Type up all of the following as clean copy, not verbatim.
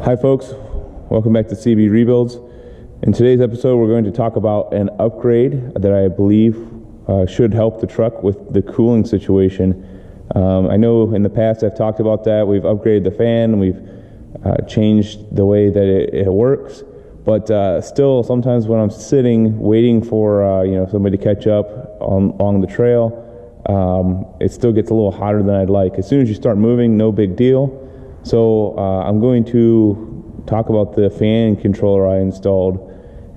Hi folks, welcome back to CB Rebuilds. In today's episode we're going to talk about an upgrade that I believe should help the truck with the cooling situation. I know in the past I've talked about that. We've upgraded the fan, we've changed the way that it works, but still sometimes when I'm sitting waiting for somebody to catch up along the trail, it still gets a little hotter than I'd like. As soon as you start moving, no big deal. So I'm going to talk about the fan controller I installed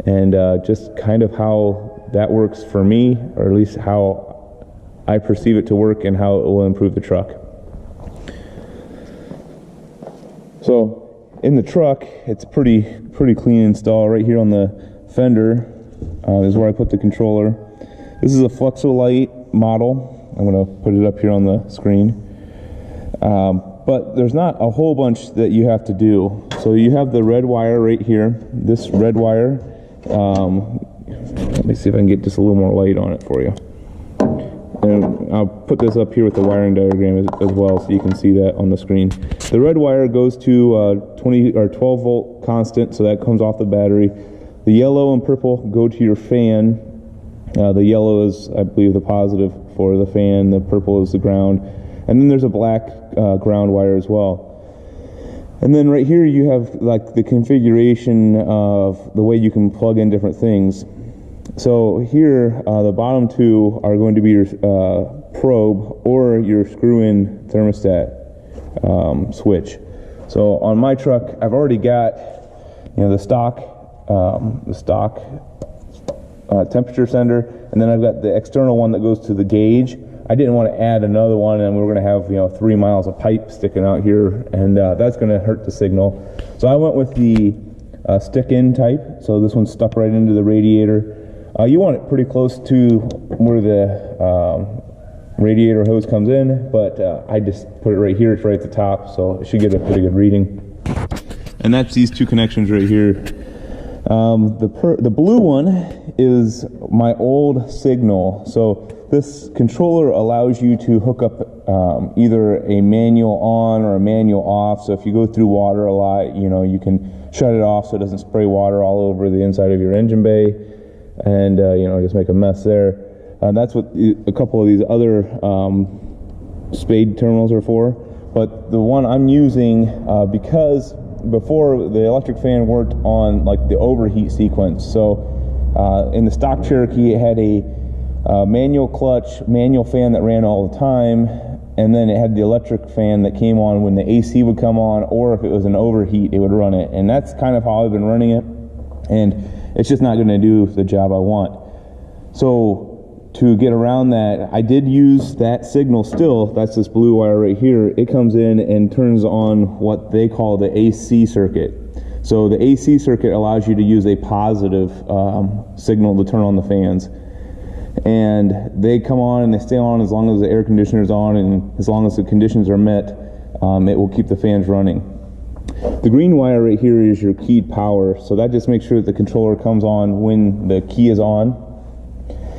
and just kind of how that works for me, or at least how I perceive it to work and how it will improve the truck. So in the truck, it's pretty clean install. Right here on the fender is where I put the controller. This is a Flexalite model. I'm going to put it up here on the screen. But there's not a whole bunch that you have to do. So you have the red wire right here. This red wire, let me see if I can get just a little more light on it for you. And I'll put this up here with the wiring diagram as well so you can see that on the screen. The red wire goes to 20 or 12 volt constant, so that comes off the battery. The yellow and purple go to your fan. The yellow is, I believe, the positive for the fan. The purple is the ground. And then there's a black ground wire as well. And then right here you have like the configuration of the way you can plug in different things. So here the bottom two are going to be your probe or your screw-in thermostat switch. So on my truck I've already got the stock temperature sender, and then I've got the external one that goes to the gauge. I didn't want to add another one, and we were going to have 3 miles of pipe sticking out here, and that's going to hurt the signal. So I went with the stick-in type. So this one's stuck right into the radiator. You want it pretty close to where the radiator hose comes in, but I just put it right here. It's right at the top, so it should get a pretty good reading. And that's these two connections right here. The blue one is my old signal. So this controller allows you to hook up either a manual on or a manual off. So if you go through water a lot, you can shut it off so it doesn't spray water all over the inside of your engine bay and just make a mess there. That's what a couple of these other spade terminals are for. But the one I'm using, because before the electric fan worked on like the overheat sequence. So in the stock Cherokee it had a manual clutch, manual fan that ran all the time, and then it had the electric fan that came on when the AC would come on, or if it was an overheat it would run it. And that's kind of how I've been running it, and it's just not going to do the job I want. So to get around that, I did use that signal still. That's this blue wire right here. It comes in and turns on what they call the AC circuit. So the AC circuit allows you to use a positive signal to turn on the fans. And they come on and they stay on as long as the air conditioner is on, and as long as the conditions are met, it will keep the fans running. The green wire right here is your keyed power. So that just makes sure that the controller comes on when the key is on.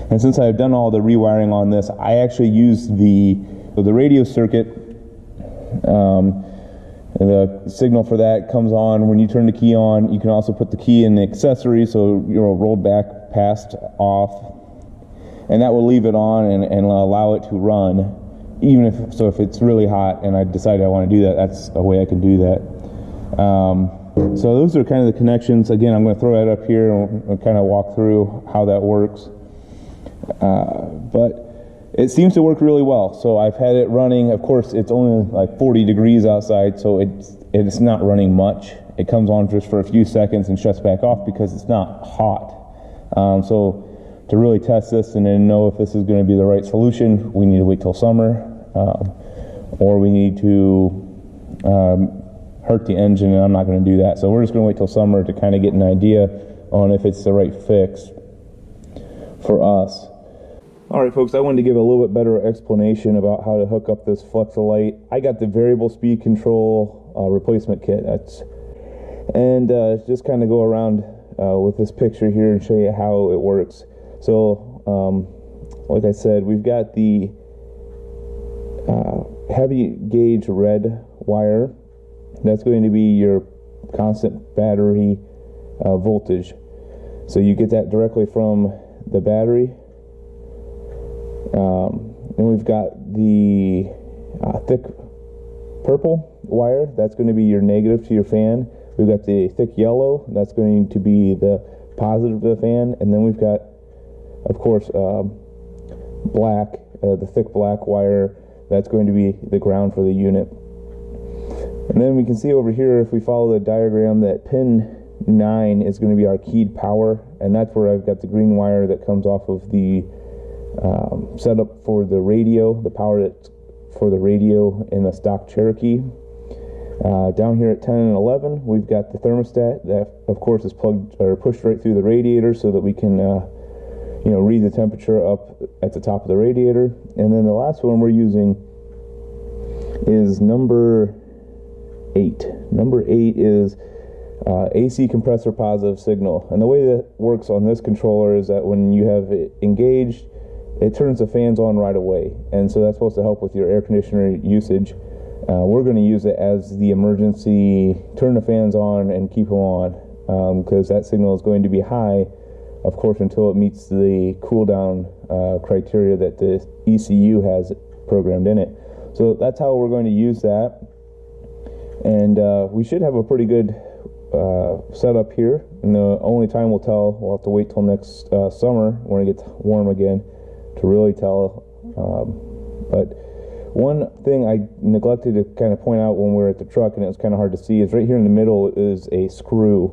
And since I've done all the rewiring on this, I actually use the radio circuit. The signal for that comes on when you turn the key on. You can also put the key in the accessory, so rolled back, passed off, and that will leave it on and allow it to run. Even if it's really hot and I decide I want to do that, that's a way I can do that. So those are kind of the connections. Again, I'm going to throw that up here and kind of walk through how that works. But it seems to work really well. So I've had it running. Of course, it's only like 40 degrees outside, so it's not running much. It comes on just for a few seconds and shuts back off because it's not hot. So to really test this and then know if this is going to be the right solution, we need to wait till summer, or we need to hurt the engine, and I'm not going to do that. So we're just going to wait till summer to kind of get an idea on if it's the right fix for us. Alright folks, I wanted to give a little bit better explanation about how to hook up this Flexalite. I got the variable speed control replacement kit. Just kind of go around with this picture here and show you how it works. So like I said, we've got the heavy gauge red wire. That's going to be your constant battery voltage. So you get that directly from the battery. And we've got the thick purple wire, that's going to be your negative to your fan. We've got the thick yellow, that's going to be the positive to the fan. And then we've got, of course, black, the thick black wire, that's going to be the ground for the unit. And then we can see over here, if we follow the diagram, that pin 9 is going to be our keyed power, and that's where I've got the green wire that comes off of the setup for the radio, the power that's for the radio in a stock Cherokee. Down here at 10 and 11, we've got the thermostat that, of course, is plugged or pushed right through the radiator so that we can, read the temperature up at the top of the radiator. And then the last one we're using is number 8. Number 8 is AC compressor positive signal. And the way that works on this controller is that when you have it engaged, it turns the fans on right away, and so that's supposed to help with your air conditioner usage. We're going to use it as the emergency turn the fans on and keep them on, because that signal is going to be high, of course, until it meets the cool down criteria that the ECU has programmed in it. So that's how we're going to use that, and we should have a pretty good setup here. And the only time we'll tell, we'll have to wait till next summer when it gets warm again to really tell. But one thing I neglected to kind of point out when we were at the truck, and it was kind of hard to see, is right here in the middle is a screw,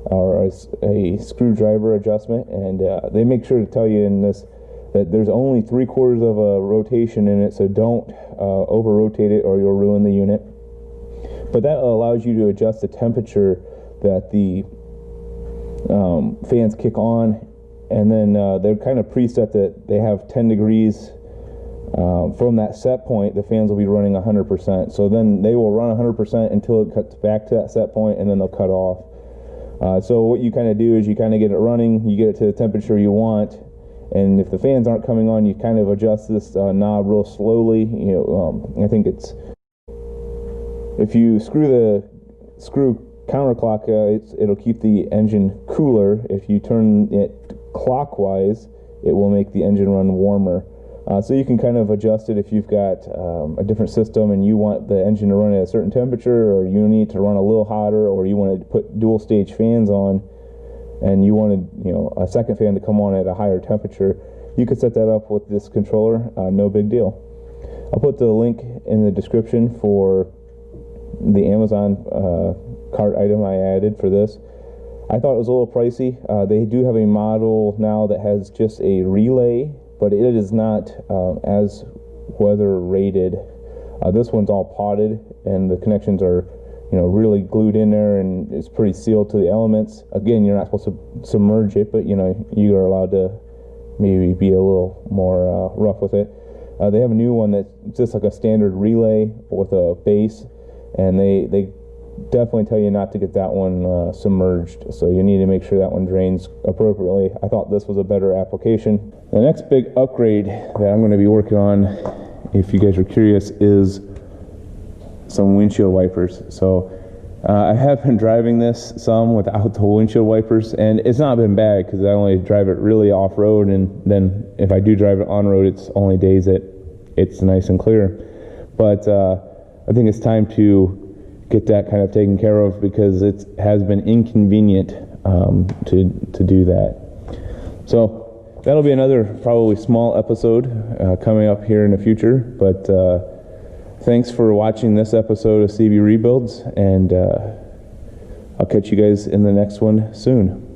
or a screwdriver adjustment, and they make sure to tell you in this that there's only 3/4 of a rotation in it, so don't over rotate it or you'll ruin the unit. But that allows you to adjust the temperature that the fans kick on, and then they're kind of preset that they have 10 degrees from that set point. The fans will be running 100%, so then they will run 100% until it cuts back to that set point, and then they'll cut off. So what you kind of do is you kind of get it running, you get it to the temperature you want, and if the fans aren't coming on, you kind of adjust this knob real slowly. I think it's, if you screw counterclock, it'll keep the engine cooler. If you turn it clockwise, it will make the engine run warmer. So you can kind of adjust it if you've got a different system and you want the engine to run at a certain temperature, or you need to run a little hotter, or you want to put dual stage fans on and you wanted a second fan to come on at a higher temperature. You could set that up with this controller, no big deal. I'll put the link in the description for the Amazon cart item I added for this. I thought it was a little pricey. They do have a model now that has just a relay, but it is not as weather rated. This one's all potted, and the connections are really glued in there, and it's pretty sealed to the elements. Again, you're not supposed to submerge it, but you are allowed to maybe be a little more rough with it. They have a new one that's just like a standard relay with a base, and they definitely tell you not to get that one submerged, so you need to make sure that one drains appropriately. I thought this was a better application. The next big upgrade that I'm going to be working on, if you guys are curious, is some windshield wipers. So I have been driving this some without the windshield wipers, and it's not been bad because I only drive it really off-road, and then if I do drive it on-road, it's only days that it's nice and clear. But I think it's time to get that kind of taken care of, because it has been inconvenient to do that. So that'll be another probably small episode coming up here in the future, but thanks for watching this episode of CB Rebuilds, and I'll catch you guys in the next one soon.